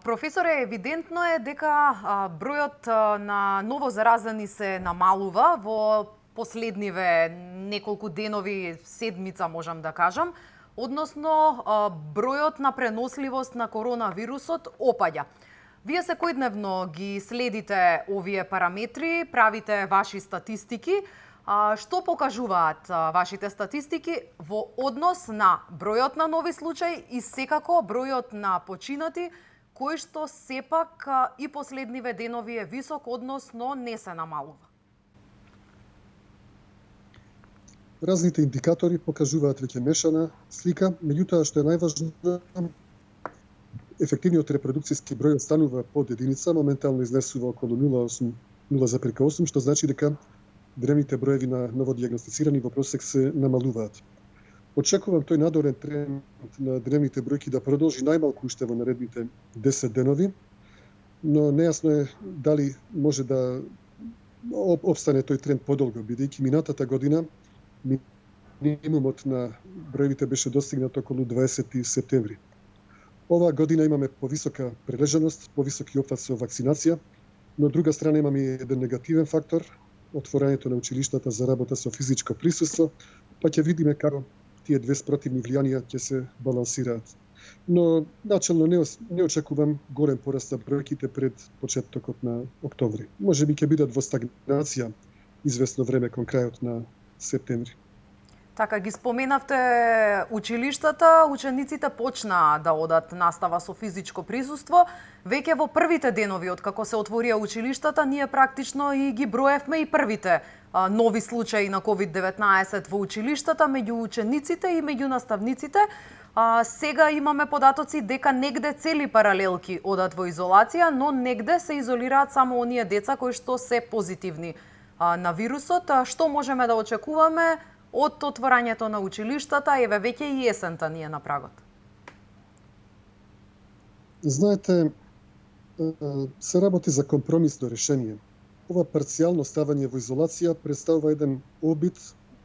Професоре, евидентно е дека бројот на ново заразени се намалува во последниве неколку денови, седмица можам да кажам, односно бројот на преносливост на коронавирусот опаѓа. Вие секојдневно ги следите овие параметри, правите ваши статистики. Што покажуваат вашите статистики во однос на бројот на нови случаи и секако бројот на починати, кој што сепак и последниве денови е висок, односно не се намалува? Разните индикатори покажуваат веќе мешана слика, меѓутоа што е најважно, ефективниот репродукцијски број останува под единица, моментално изнесува околу 0,8, што значи дека древните броеви на новодиагностицирани во просек се намалуваат. Очекувам тој надорен тренд на древните бројки да продолжи најмалку уште во наредните 10 денови, но нејасно е дали може да обстане тој тренд подолго, бидејќи минатата година минимумот на броевите беше достигнат околу 20 септември. Оваа година имаме повисока прележаност, повисоки опфат со вакцинација, но од друга страна имаме еден негативен фактор, отворањето на училиштата за работа со физичко присуство, па ќе видиме како тие две спротивни влијанија ќе се балансираат. Но начелно не очекувам голем пораст на бројките пред почетокот на октомври. Можеби ќе бидат во стагнација известно време кон крајот на септември. Така, ги споменавте училиштата, учениците почнаа да одат настава со физичко присуство. Веќе во првите денови од како се отворија училиштата, ние практично и ги броевме и првите нови случаи на COVID-19 во училиштата меѓу учениците и меѓу наставниците. Сега имаме податоци дека негде цели паралелки одат во изолација, но негде се изолираат само оние деца кои што се позитивни на вирусот. Што можеме да очекуваме од отворањето на училиштата, еве веќе и есента ни е на прагот? Знаете, се работи за компромисно решение. Ова парцијално ставање во изолација представува еден обид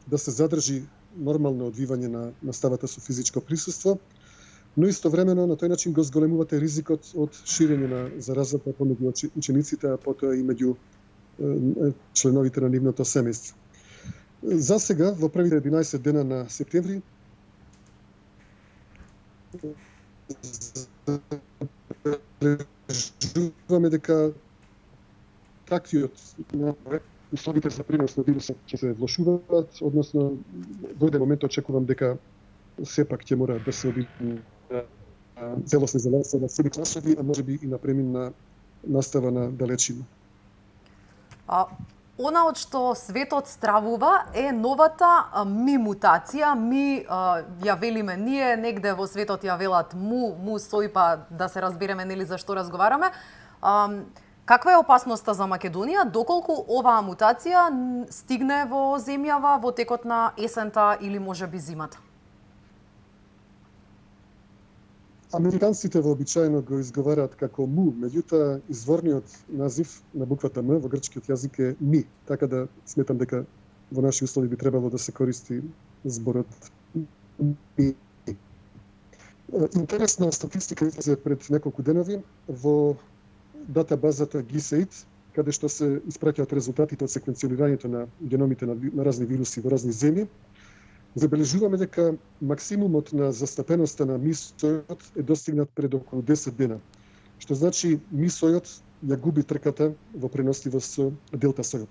да се задржи нормално одвивање на наставата со физичко присуство, но истовремено на тој начин го зголемувате ризикот од ширење на заразата помеѓу учениците, а потоа и меѓу членовите на нивното семејство. За сега, во првите 11 дена на септември, забележуваме дека таквиот условите за пренос на вирусот ќе се влошуваат, односно во еден момент очекувам дека сепак ќе мора да се оди на целосна изолација на семи класови, а можеби и на преминна настава на далечина. Она од што светот стравува е новата ми мутација. Ми ја велиме ние, негде во светот ја велат му сојпа, да се разбереме нели за што разговараме. Каква е опасноста за Македонија доколку оваа мутација стигне во земјава во текот на есента или можеби зимата? Американците вообичаено го изговараат како му, меѓутоа изворниот назив на буквата М во грчкиот јазик е ми, така да сметам дека во наши услови би требало да се користи зборот ми. Интересна статистика излезе пред неколку денови во датабазата GISAID, каде што се испраќаат резултатите од секвенционирањето на геномите на разни вируси во разни земји. Забележуваме дека максимумот на застапеноста на ми-сојот е достигнат пред околу 10 дена, што значи ми-сојот ја губи трката во преносливост со делта-сојот.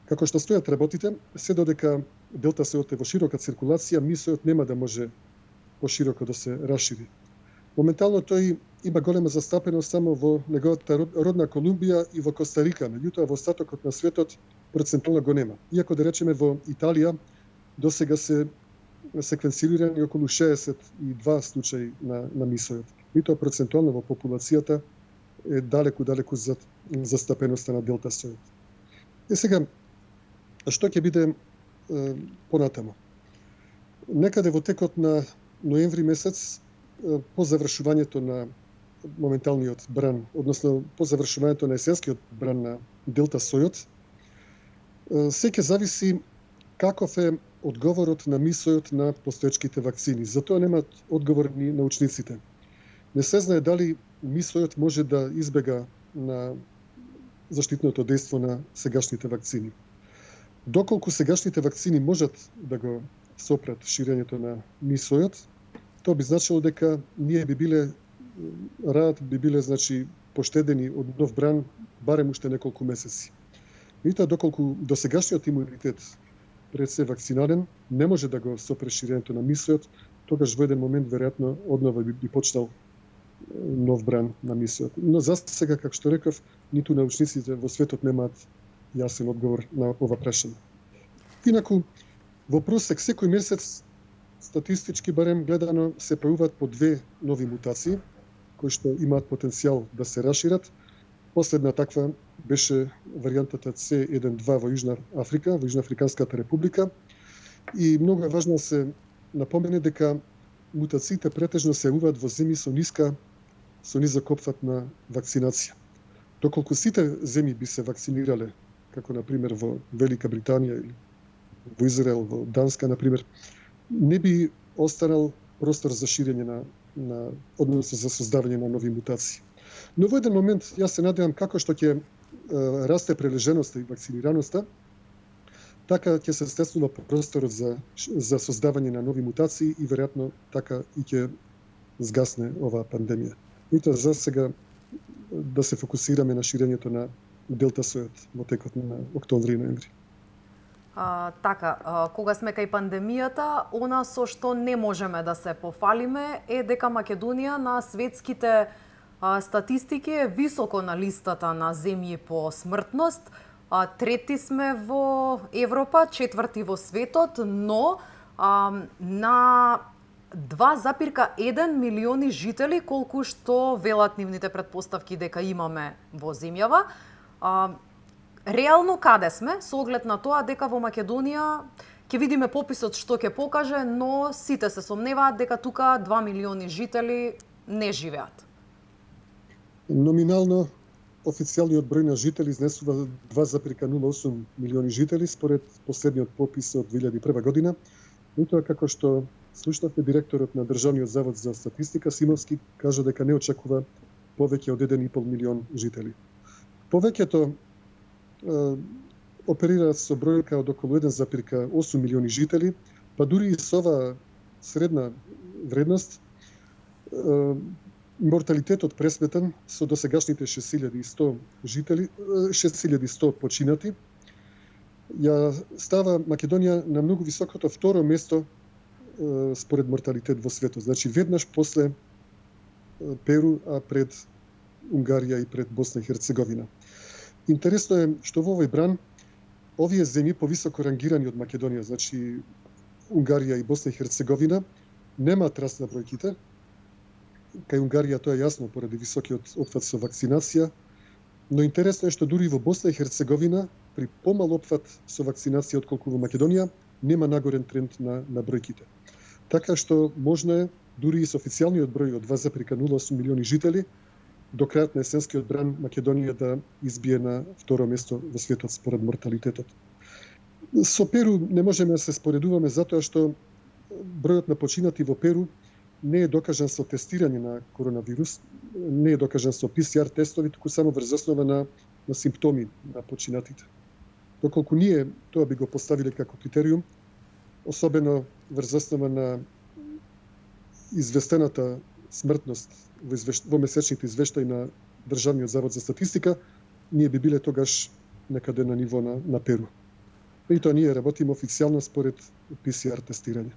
Како што стојат работите, се додека делта-сојот е во широка циркулација, ми-сојот нема да може пошироко да се расшири. Моментално тој има голема застапеност само во неговата родна Колумбија и во Коста-Рика, меѓутоа во остатокот на светот процентуално го нема. Иако да речеме во Италија до сега се секвенцирани околу 62 случаи на ми-сојот. И тоа процентуално во популацијата е далеку зад застапеноста на делта-сојот. И сега, што ќе биде понатамо? Некаде во текот на ноември месец, по завршувањето на моменталниот бран, односно по завршувањето на есенскиот бран на делта-сојот, се ќе зависи каков е одговорот на ми-сојот на постоечките вакцини. За тоа немаат одговор ни научниците. Не се знае дали мисојот може да избега на заштитното дејство на сегашните вакцини. Доколку сегашните вакцини можат да го сопрат ширењето на мисојот, тоа би значило дека ние би биле значи поштедени од нов бран барем уште неколку месеци. Меѓутоа, доколку досегашниот имунитет пред се вакцинален не може да го сопре ширењето на мисојот, тогаш во еден момент веројатно однова би почнал нов бран на мисојот. Но за сега, како што реков, ниту научниците во светот немаат јасен одговор на ова прашање. Инаку, во просек секој месец, статистички барем гледано, се појавуваат по 2 нови мутации, кои што имаат потенцијал да се расшират. Последна таква беше варијантата C1.2 во Јужна Африка, во Јужноафриканската република. И многу е важно да се напомене дека мутациите претежно се јавуваат во земји со низок опфат на вакцинација. Доколку сите земји би се вакцинирале, како на пример во Велика Британија или во Израел, во Данска на пример, не би останал простор за ширење односно за создавање на нови мутации. Но во еден момент јас се надевам како што ќе расте прележеноста и вакцинираноста, така ќе се стеснува просторот за создавање на нови мутации и веројатно така и ќе згасне оваа пандемија. И тоа за сега да се фокусираме на ширењето на делта сојот во текот на октомври и ноември. Кога сме кај пандемијата, она со што не можеме да се пофалиме е дека Македонија на светските статистики е високо на листата на земји по смртност. Трети сме во Европа, четврти во светот, но на 2,1 милиони жители, колку што велат нивните претпоставки дека имаме во земјава. Реално каде сме, со оглед на тоа дека во Македонија ќе видиме пописот што ќе покаже, но сите се сомневаат дека тука 2 милиони жители не живеат. Номинално официјалниот број на жители изнесува 2,08 милиони жители според последниот попис од 2001 година. И тоа како што слушнавте, директорот на Државниот завод за статистика Симовски кажа дека не очекува повеќе од 1,5 милион жители. Повеќето оперираат со бројка од околу 1,8 милиони жители, па дури и со оваа средна вредност морталитетот пресметен со досегашните 6.100 жители, 6.100 починати, ја става Македонија на многу високото второ место според морталитет во светот. Значи веднаш после Перу, а пред Унгарија и пред Босна и Херцеговина. Интересно е што во овој бран овие земји повисоко рангирани од Македонија, значи Унгарија и Босна и Херцеговина, немаат раст на бројките. Кај Унгарија тоа е јасно поради високиот опфат со вакцинација, но интересно е што дури во Босна и Херцеговина при помал опфат со вакцинација отколку во Македонија нема нагорен тренд на бројките. Така што можно е дури и со официјалниот број од 2,08 милиони жители до крајот на есенскиот бран Македонија да избие на второ место во светот според морталитетот. Со Перу не можеме да се споредуваме затоа што бројот на починати во Перу не е докажан со тестирање на коронавирус, не е докажан со PCR тестови, туку само врз основа на симптоми на починатите. Доколку ние тоа би го поставиле како критериум, особено врз основа на известената смртност во месечните извештаи на Државниот завод за статистика, ние би биле тогаш некаде на ниво на Перу. И тоа ние работиме официјално според PCR тестирање.